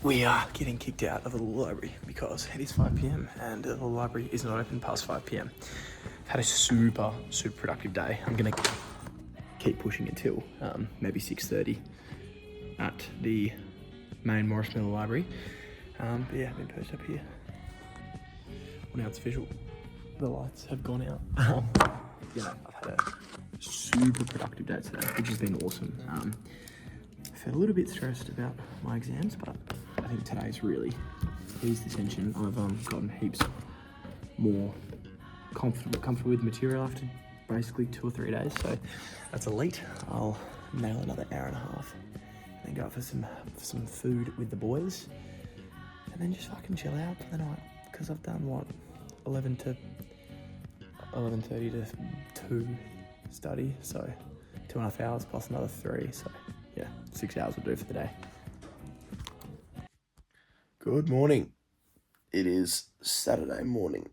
We are getting kicked out of the library because it is 5 p.m. and the library is not open past 5 p.m. Had a super productive day. I'm gonna keep pushing until maybe 6:30 at the main Morris Miller Library. But yeah, I've been perched up here. Well, now it's visual. The lights have gone out. You know, I've had a super productive day today, which has been awesome. I felt a little bit stressed about my exams, but I think today's really eased the tension. I've gotten heaps more comfortable with the material after basically 2 or 3 days, so that's elite. I'll nail another hour and a half and then go out for some food with the boys and then just fucking chill out for the night, because I've done what, 11:30 to 2 study, so 2.5 hours plus another 3, so yeah, 6 hours will do for the day. Good morning. It is Saturday morning,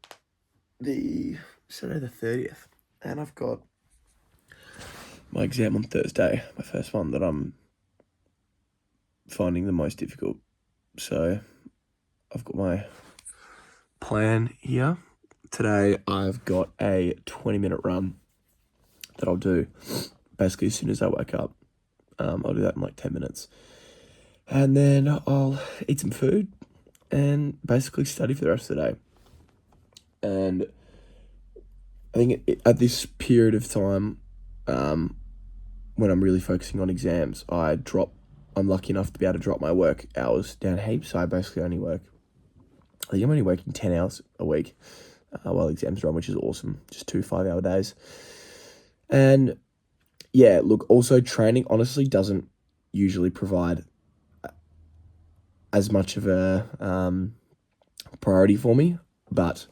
Saturday the 30th, and I've got my exam on Thursday, my first one that I'm finding the most difficult. So I've got my plan here. Today I've got a 20-minute run that I'll do basically as soon as I wake up. I'll do that in like 10 minutes. And then I'll eat some food and basically study for the rest of the day. And I think at this period of time, when I'm really focusing on exams, I'm lucky enough to be able to drop my work hours down heaps. So I basically I'm only working 10 hours a week while exams are on, which is awesome. Just 2 5-hour days. And yeah, look, also training honestly doesn't usually provide as much of a priority for me, but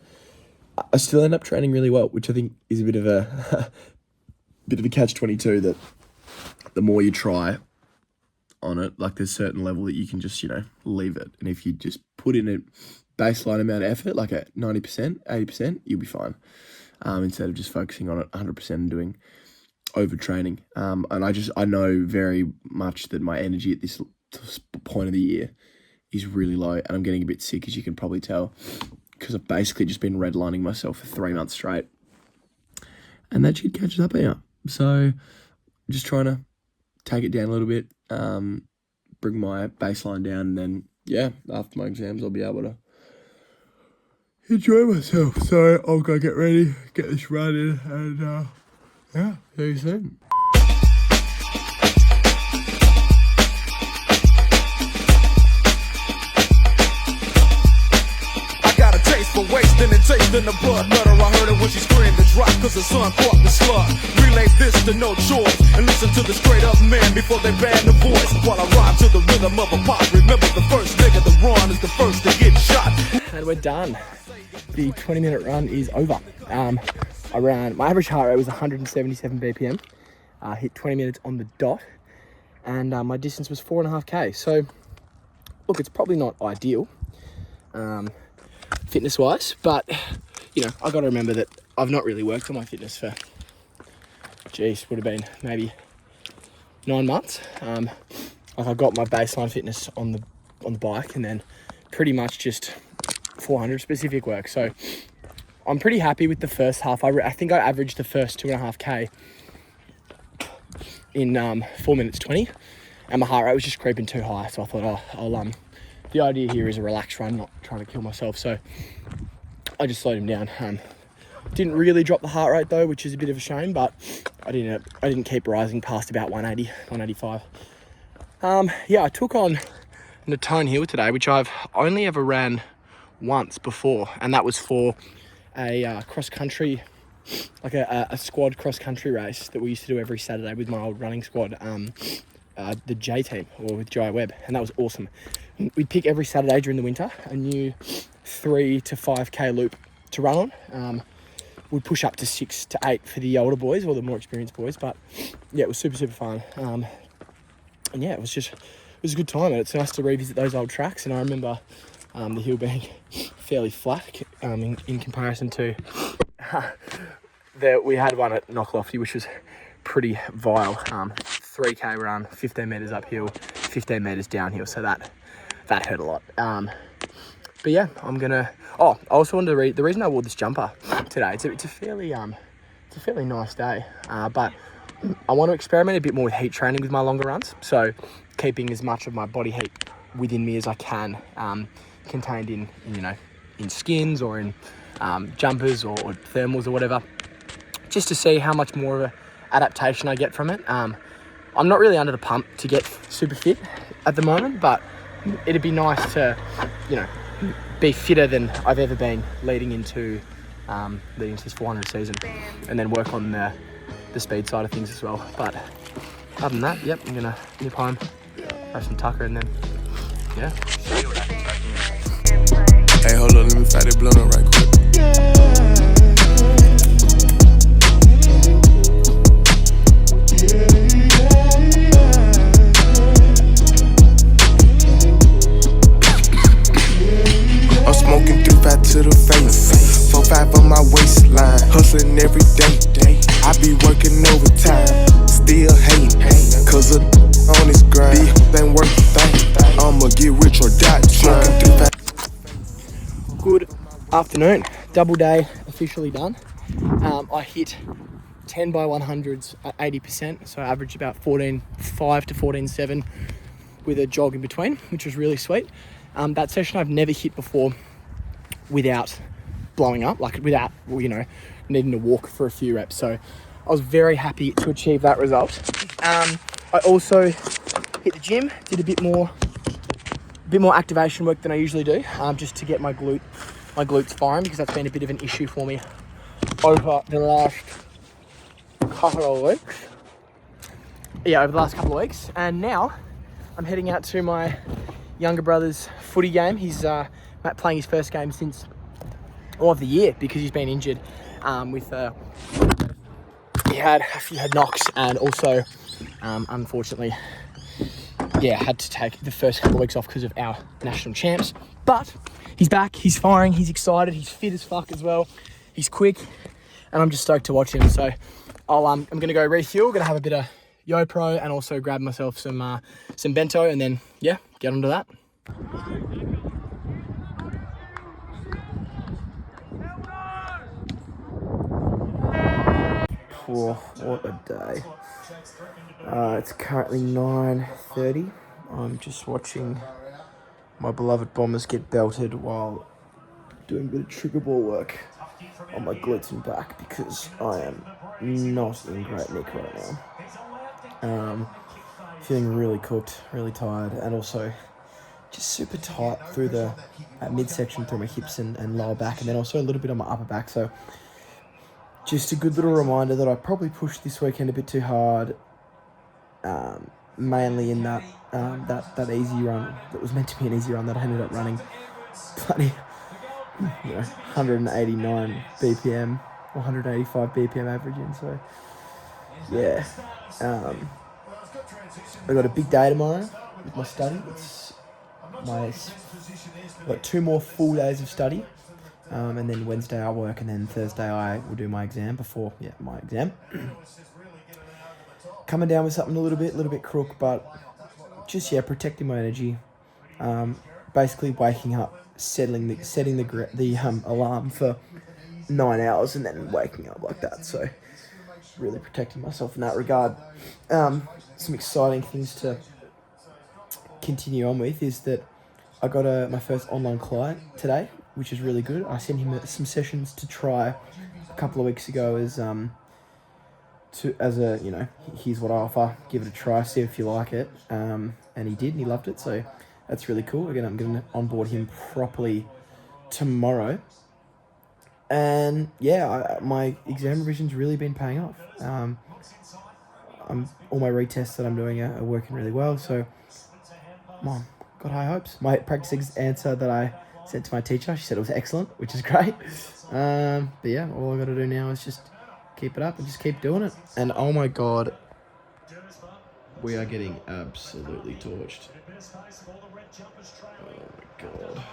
I still end up training really well, which I think is a bit of a catch-22, that the more you try on it, like there's a certain level that you can just, leave it. And if you just put in a baseline amount of effort, like at 90%, 80%, you'll be fine. Instead of just focusing on it 100% and doing overtraining. And I know very much that my energy at this point of the year is really low, and I'm getting a bit sick, as you can probably tell, because I've basically just been redlining myself for 3 months straight, and that shit catches up here. So I'm just trying to take it down a little bit, bring my baseline down, and then yeah, after my exams I'll be able to enjoy myself. So I'll go get ready, get this run in, and yeah, see you soon. For wasting and tasting the blood butter. I heard it when she screamed and dropped, cause the son caught the slug. Relay this to no chores and listen to the straight up men before they ban the voice, while I rhyme to the rhythm of a pop. Remember, the first nigga to run is the first to get shot. And we're done. The 20-minute run is over. My average heart rate was 177 BPM. Hit 20 minutes on the dot, and my distance was 4.5k. So look, it's probably not ideal fitness wise, but I got to remember that I've not really worked on my fitness for would have been maybe 9 months. Like I got my baseline fitness on the bike, and then pretty much just 400 specific work. So I'm pretty happy with the first half. I think I averaged the first 2.5k in 4 minutes 20, and my heart rate was just creeping too high. So I thought, the idea here is a relaxed run, not trying to kill myself. So I just slowed him down. Didn't really drop the heart rate though, which is a bit of a shame, but I didn't keep rising past about 180, 185. I took on Natone Hill today, which I've only ever ran once before, and that was for a cross country, like a squad cross country race that we used to do every Saturday with my old running squad, the J team, or with Jai Webb, and that was awesome. We'd pick every Saturday during the winter a new 3 to 5k loop to run on. We'd push up to 6 to 8 for the older boys, or the more experienced boys, but yeah, it was super fun. And yeah, it was a good time, and it's nice to revisit those old tracks. And I remember the hill being fairly flat in comparison to we had one at Knocklofty, which was pretty vile. 3k run, 15 metres uphill, 15 metres downhill. So that that hurt a lot. But yeah, I'm gonna. Oh, I also wanted to read the reason I wore this jumper today. It's a fairly nice day, but I want to experiment a bit more with heat training with my longer runs. So keeping as much of my body heat within me as I can, contained in skins or in jumpers or thermals or whatever, just to see how much more of a adaptation I get from it. I'm not really under the pump to get super fit at the moment, but it'd be nice to, be fitter than I've ever been leading into this 400 season, and then work on the speed side of things as well. But other than that, yep, I'm gonna nip home, have some tucker, and then Hey, hold on, let me fire that blunt up right quick. I'm smoking 3-5 to the face, 4-5 on my waistline, hustling every day. I be working overtime, still hating, cause on this grind, these ain't worth a thing. I'ma get rich or die trying. Good afternoon. Double day officially done. I hit 10 by 100s at 80%, so I averaged about 14.5 to 14.7 with a jog in between, which was really sweet. That session I've never hit before without blowing up, like without, needing to walk for a few reps. So I was very happy to achieve that result. I also hit the gym, did a bit more activation work than I usually do, just to get my glutes firing, because that's been a bit of an issue for me over the last couple of weeks. Over the last couple of weeks. And now I'm heading out to my younger brother's footy game. He's playing his first game since of the year, because he's been injured he had knocks, and also unfortunately had to take the first couple of weeks off because of our national champs. But he's back, he's firing, he's excited, he's fit as fuck as well, he's quick, and I'm just stoked to watch him. So I'm gonna go refuel, gonna have a bit of YoPro, and also grab myself some bento, and then get onto that. Oh, what a day. It's currently 9:30. I'm just watching my beloved Bombers get belted while doing a bit of trigger ball work on my glutes and back, because I am not in great nick right now. Feeling really cooked, really tired, and also just super tight through the midsection, through my hips and lower back, and then also a little bit on my upper back. So just a good little reminder that I probably pushed this weekend a bit too hard, mainly in that easy run that was meant to be an easy run that I ended up running bloody 189 BPM or 185 BPM averaging. So I got a big day tomorrow with my study. I've got 2 more full days of study, and then Wednesday I work, and then Thursday I will do my exam before my exam. Coming down with something a little bit crook, but just protecting my energy. Basically waking up, setting the alarm for 9 hours, and then waking up like that. So really protecting myself in that regard. Some exciting things to continue on with is that I got my first online client today, which is really good. I sent him some sessions to try a couple of weeks ago here's what I offer, give it a try, see if you like it. And he did, and he loved it, so that's really cool. Again, I'm going to onboard him properly tomorrow. And my exam revision's really been paying off. All my retests that I'm doing are working really well, so got high hopes. My practice answer that I sent to my teacher, she said it was excellent, which is great. But all I got to do now is just keep it up and just keep doing it. And oh my god, we are getting absolutely torched. Oh my god.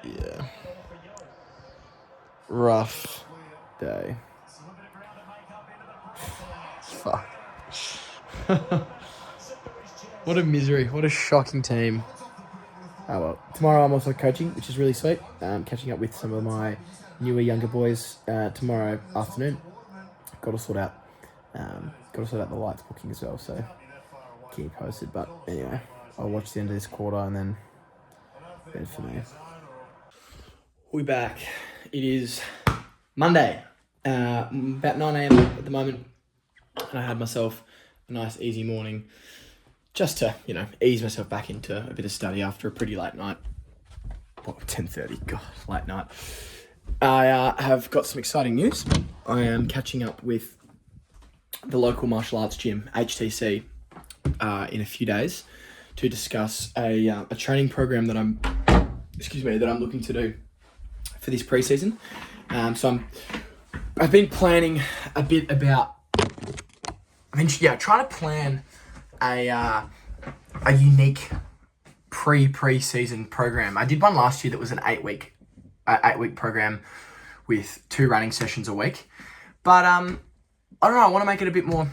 Yeah. Rough day. Fuck. What a misery. What a shocking team. Oh well. Tomorrow I'm also coaching, which is really sweet. Catching up with some of my newer, younger boys tomorrow afternoon. Got to sort out the lights booking as well, so keep you posted. But anyway, I'll watch the end of this quarter and then bed for me. We're back. It is Monday, about 9 a.m. at the moment, and I had myself a nice easy morning just to, ease myself back into a bit of study after a pretty late night. 10:30, God, late night. I have got some exciting news. I am catching up with the local martial arts gym, HTC, in a few days to discuss a training program that I'm looking to do for this preseason. I've been planning a bit about. Trying to plan a unique preseason program. I did one last year that was an 8-week program with 2 running sessions a week. But I don't know. I want to make it a bit more,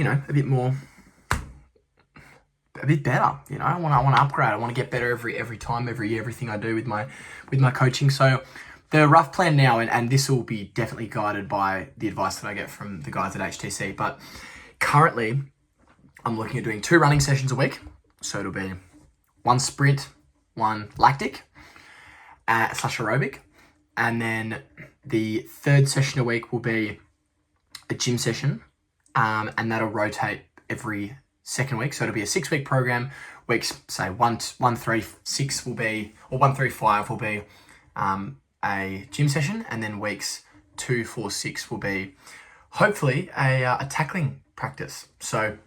a bit better. I want to upgrade. I want to get better every time, every year, everything I do with my coaching. So the rough plan now, and this will be definitely guided by the advice that I get from the guys at HTC. But currently, I'm looking at doing 2 running sessions a week. So it'll be 1 sprint, 1 lactic / aerobic. And then the 3rd session a week will be a gym session. And that'll rotate every 2nd week. So it'll be a 6-week program. Weeks, say 1, 3, 6 will be, or 1, 3, 5 will be a gym session. And then weeks 2, 4, 6 will be hopefully a tackling practice. So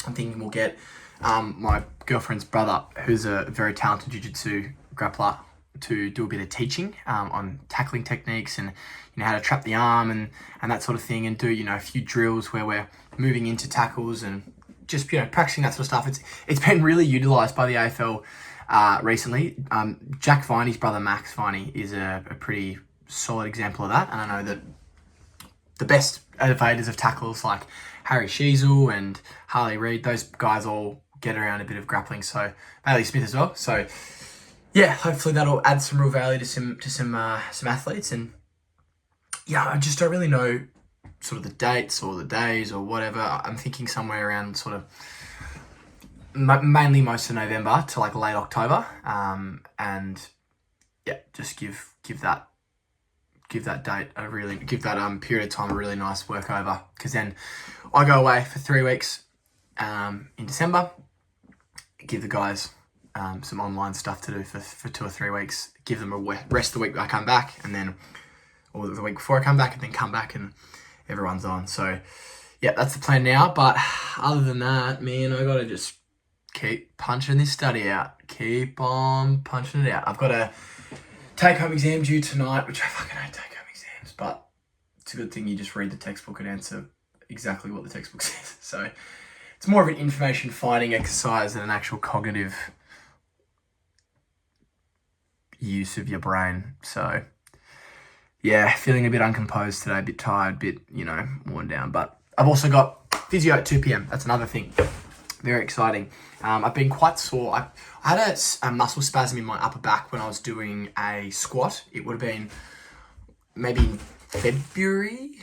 I'm thinking we'll get my girlfriend's brother, who's a very talented jiu-jitsu grappler, to do a bit of teaching on tackling techniques and how to trap the arm and that sort of thing, and do a few drills where we're moving into tackles and just practicing that sort of stuff. It's been really utilised by the AFL recently. Jack Viney's brother Max Viney is a pretty solid example of that, and I know that the best elevators of tackles like Harry Sheasel and Harley Reid, those guys all get around a bit of grappling. So Bailey Smith as well. So yeah, hopefully that'll add some real value to some athletes. And yeah, I just don't really know sort of the dates or the days or whatever. I'm thinking somewhere around sort of mainly most of November to like late October. And yeah, just give that date period of time a really nice work over, because then I go away for 3 weeks in December, give the guys some online stuff to do for 2 or 3 weeks, give them a rest the week that I come back, and then, or the week before I come back, and then come back and everyone's on. So yeah, that's the plan now. But other than that, man, I gotta just keep punching this study out. Keep on punching it out. I've got a take-home exam due tonight, which I fucking hate take-home exams, but it's a good thing you just read the textbook and answer exactly what the textbook says. So it's more of an information finding exercise than an actual cognitive use of your brain. So yeah, feeling a bit uncomposed today, a bit tired, a bit, worn down. But I've also got physio at 2 p.m. That's another thing. Very exciting. I've been quite sore. I had a muscle spasm in my upper back when I was doing a squat. It would have been maybe February.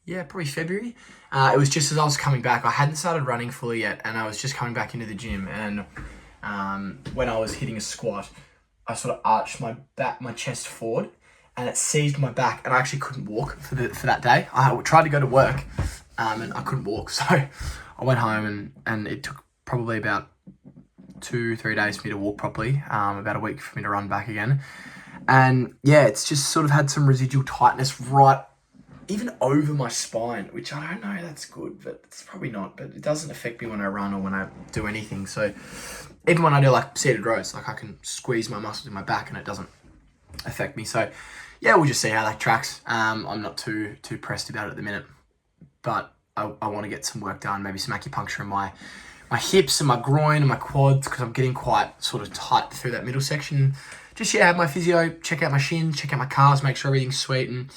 Yeah, probably February. It was just as I was coming back. I hadn't started running fully yet, and I was just coming back into the gym. And when I was hitting a squat, I sort of arched my chest forward, and it seized my back, and I actually couldn't walk for that day. I tried to go to work, and I couldn't walk. So I went home, and it took probably about 2-3 days for me to walk properly, about a week for me to run back again. And yeah, it's just sort of had some residual tightness right even over my spine, which I don't know, that's good, but it's probably not. But it doesn't affect me when I run or when I do anything. So even when I do like seated rows, like I can squeeze my muscles in my back and it doesn't affect me. So yeah, we'll just see how that tracks. I'm not too pressed about it at the minute, but I want to get some work done, maybe some acupuncture in my hips and my groin and my quads, because I'm getting quite sort of tight through that middle section. Just have my physio, check out my shins, check out my calves, make sure everything's sweet. And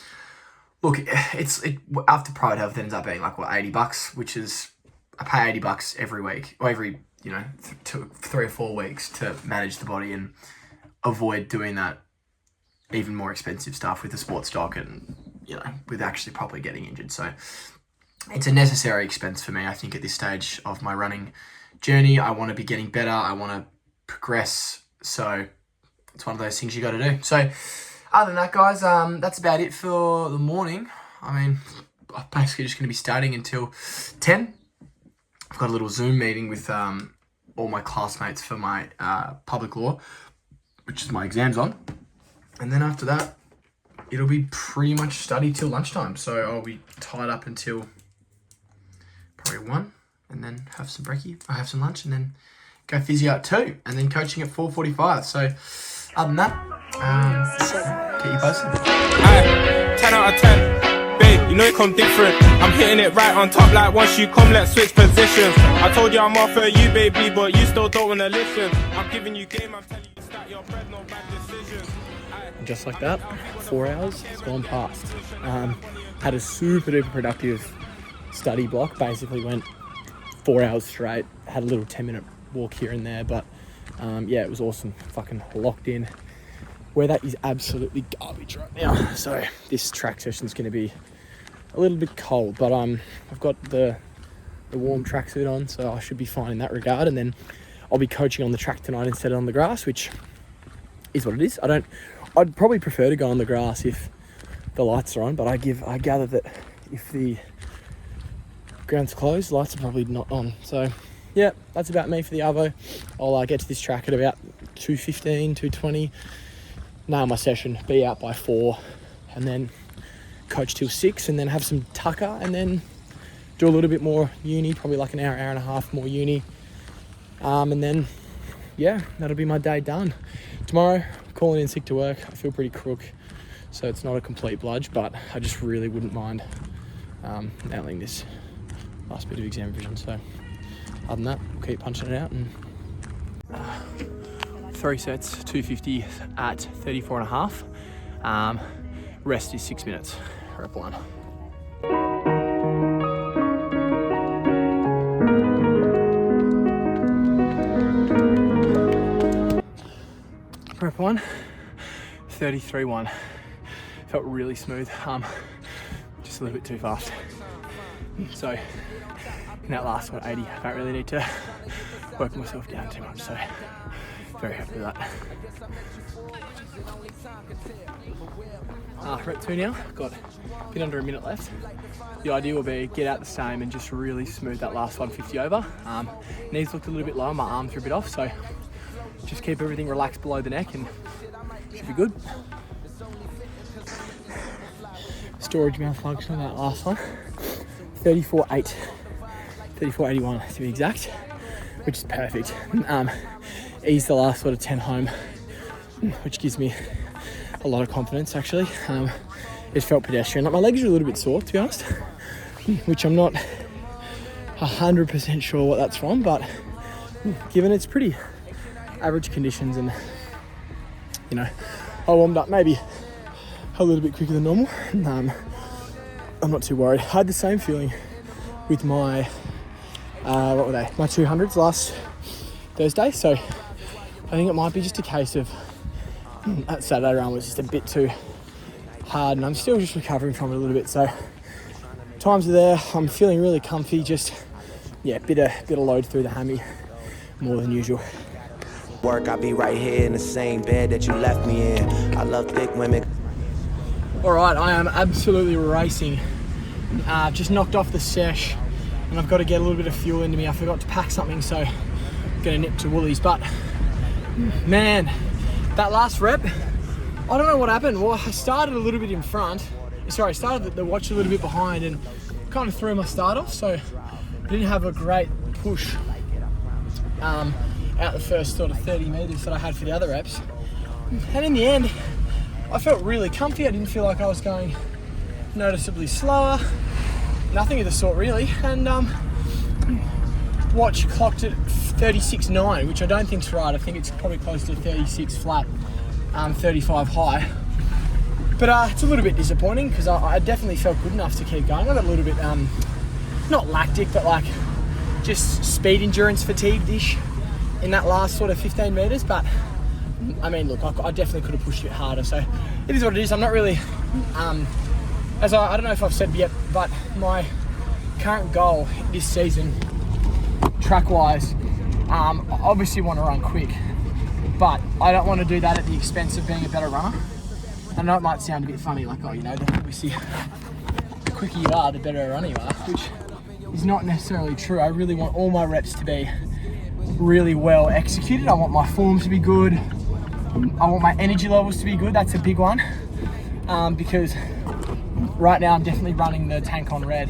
look, it after private health, it ends up being like $80, which is, I pay $80 every week or every you know, took 3 or 4 weeks to manage the body and avoid doing that even more expensive stuff with the sports doc and, you know, with actually probably getting injured. So it's a necessary expense for me, I think, at this stage of my running journey. I want to be getting better. I want to progress. So it's one of those things you got to do. So other than that, guys, that's about it for the morning. I mean, I'm basically just going to be starting until 10. I've got a little Zoom meeting with all my classmates for my public law, which is my exams on. And then after that, it'll be pretty much study till lunchtime. So I'll be tied up until probably 1, and then have some brekkie. I have some lunch, and then go physio at 2, and then coaching at 4:45. So other than that, keep you posted. Aye, 10 out of 10. Babe, you know you come different. I'm hitting it right on top, like once you come, let's switch positions. I told you I'm off for you, baby, but you still don't wanna listen. I'm giving you game, I'm telling you stack your bread, no bad decisions. And just like that, 4 hours has gone past. Had a super duper productive study block. Basically went 4 hours straight. Had a little 10-minute walk here and there, but yeah, it was awesome. Fucking locked in. Weather is absolutely garbage right now, so this track session is going to be a little bit cold, but I've got the warm tracksuit on, so I should be fine in that regard. And then I'll be coaching on the track tonight instead of on the grass, which is what it is. I'd probably prefer to go on the grass if the lights are on, but I gather that if the ground's closed, lights are probably not on. So yeah, that's about me for the Arvo. I'll get to this track at about 2:15, 2:20. Nail my session, be out by 4, and then coach till 6, and then have some tucker, and then do a little bit more uni, probably like an hour and a half more uni. And then, yeah, that'll be my day done. Tomorrow, calling in sick to work. I feel pretty crook, so it's not a complete bludge, but I just really wouldn't mind nailing this last bit of exam revision. So other than that, we'll keep punching it out. And 3 sets, 250 at 34.5. Rest is 6 minutes. Rep 1. Rep 1, 33.1. Felt really smooth. Just a little bit too fast. So in that last 80, I don't really need to work myself down too much. So very happy with that. Rep 2 now, got a bit under a minute left. The idea will be get out the same and just really smooth that last 150 over. Knees looked a little bit low, my arms are a bit off, so just keep everything relaxed below the neck and should be good. Storage malfunction on that last one. 34.8, 34.81 to be exact, which is perfect. Ease the last sort of 10 home, which gives me a lot of confidence actually. It felt pedestrian. Like my legs are a little bit sore to be honest, which I'm not 100% sure what that's from, but given it's pretty average conditions and you know, I warmed up maybe a little bit quicker than normal. I'm not too worried. I had the same feeling with my, what were they? My 200s last Thursday. So I think it might be just a case of that Saturday run was just a bit too hard and I'm still just recovering from it a little bit. So times are there. I'm feeling really comfy. Just, yeah, bit of load through the hammy more than usual. Work, I'll be right here in the same bed that you left me in. I love thick women. All right, I am absolutely racing. Just knocked off the sesh and I've got to get a little bit of fuel into me. I forgot to pack something, so I'm gonna nip to Woolies. But man, that last rep, I don't know what happened. Well, I started a little bit in front. Sorry, I started the watch a little bit behind and kind of threw my start off. So I didn't have a great push out the first sort of 30 meters that I had for the other reps. And in the end, I felt really comfy. I didn't feel like I was going noticeably slower. Nothing of the sort really. And watch clocked at 36.9, which I don't think's right. I think it's probably close to 36 flat, 35 high. But it's a little bit disappointing because I definitely felt good enough to keep going. I got a little bit, not lactic, but like just speed endurance fatigued-ish in that last sort of 15 metres, but I mean, look, I definitely could have pushed it harder, so it is what it is. I'm not really, I don't know if I've said yet, but my current goal this season, track-wise, I obviously want to run quick, but I don't want to do that at the expense of being a better runner. I know it might sound a bit funny, like, oh, you know, obviously, the quicker you are, the better a runner you are, which is not necessarily true. I really want all my reps to be really well executed. I want my form to be good. I want my energy levels to be good. That's a big one, because right now I'm definitely running the tank on red.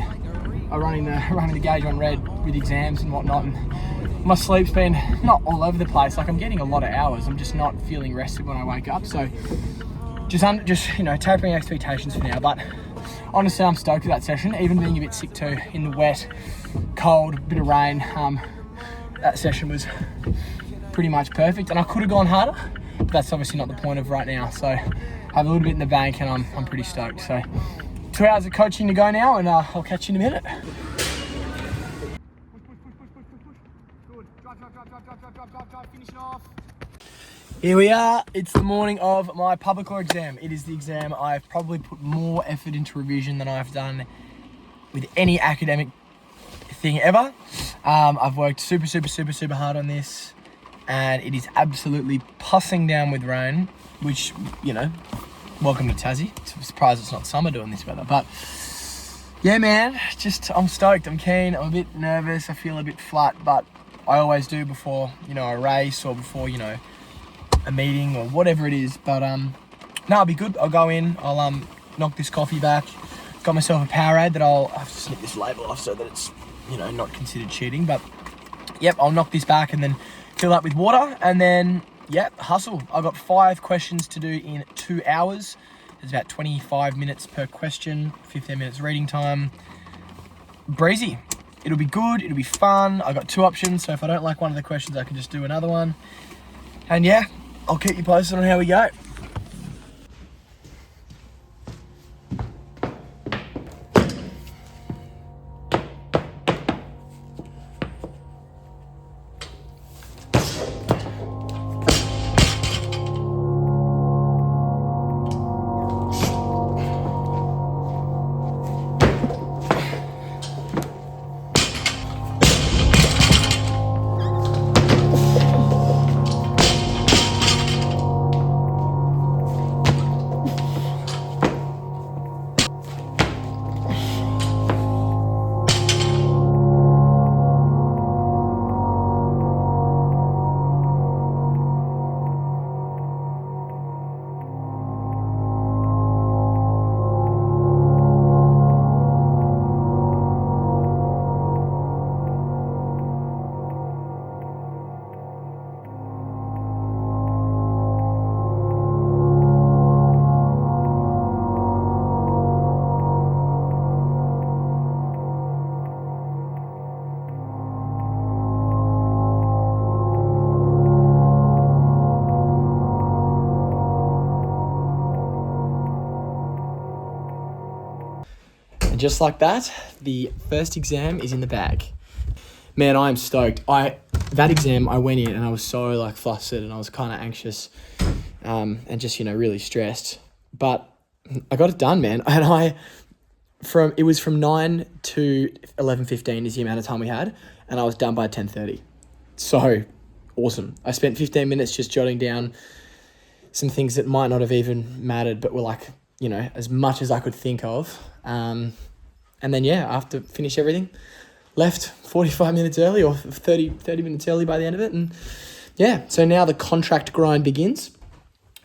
I'm running the gauge on red with exams and whatnot, and my sleep's been not all over the place. Like, I'm getting a lot of hours. I'm just not feeling rested when I wake up. So just you know, tapering expectations for now. But honestly, I'm stoked with that session. Even being a bit sick too in the wet, cold, bit of rain. That session was pretty much perfect, and I could have gone harder, but that's obviously not the point of right now. So I have a little bit in the bank, and I'm pretty stoked. So 2 hours of coaching to go now, and I'll catch you in a minute. Good. Drive, finish it off. Here we are. It's the morning of my public law exam. It is the exam I've probably put more effort into revision than I've done with any academic thing ever. I've worked super hard on this, and it is absolutely pussing down with rain, which, you know, welcome to Tassie. It's a surprise it's not summer doing this weather, but yeah, man, just, I'm stoked, I'm keen, I'm a bit nervous, I feel a bit flat, but I always do before, you know, a race or before, you know, a meeting or whatever it is. But no, I'll be good. I'll go in, I'll knock this coffee back. Got myself a Powerade that I'll have to snip this label off so that it's, you know, not considered cheating. But yep, I'll knock this back and then fill up with water, and then yep, hustle. I've got 5 questions to do in 2 hours. There's about 25 minutes per question, 15 minutes reading time. Breezy. It'll be good, it'll be fun. I've got 2 options, so if I don't like one of the questions, I can just do another one. And yeah, I'll keep you posted on how we go. And just like that, the first exam is in the bag. Man, I am stoked. That exam, I went in and I was so like flustered and I was kind of anxious, and just, you know, really stressed. But I got it done, man. And it was from 9 to 11:15 is the amount of time we had, and I was done by 10:30. So awesome. I spent 15 minutes just jotting down some things that might not have even mattered, but were like, you know, as much as I could think of. And then, yeah, after finish everything, left 45 minutes early or 30 minutes early by the end of it. And yeah, so now the contract grind begins.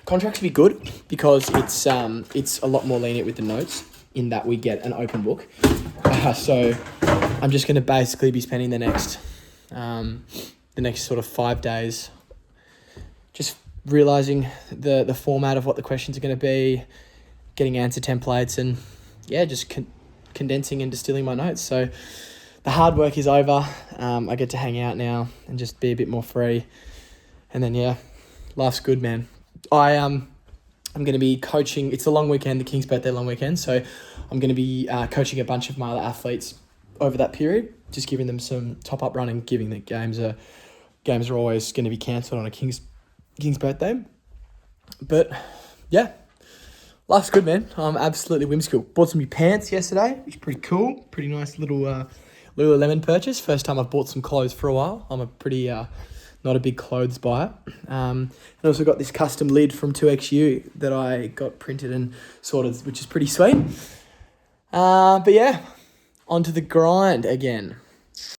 Contracts will be good because it's a lot more lenient with the notes in that we get an open book. So I'm just going to basically be spending the next sort of 5 days just realizing the format of what the questions are going to be, getting answer templates, and yeah, just condensing and distilling my notes. So the hard work is over. I get to hang out now and just be a bit more free. And then, yeah, life's good, man. I'm going to be coaching. It's a long weekend, the King's birthday long weekend. So I'm going to be coaching a bunch of my other athletes over that period, just giving them some top-up running, giving that games are always going to be cancelled on a King's birthday. But, yeah, life's good, man. I'm absolutely whimsical. Bought some new pants yesterday, which is pretty cool. Pretty nice little Lululemon purchase. First time I've bought some clothes for a while. I'm a pretty not a big clothes buyer. And also got this custom lid from 2XU that I got printed and sorted, which is pretty sweet. But yeah, onto the grind again.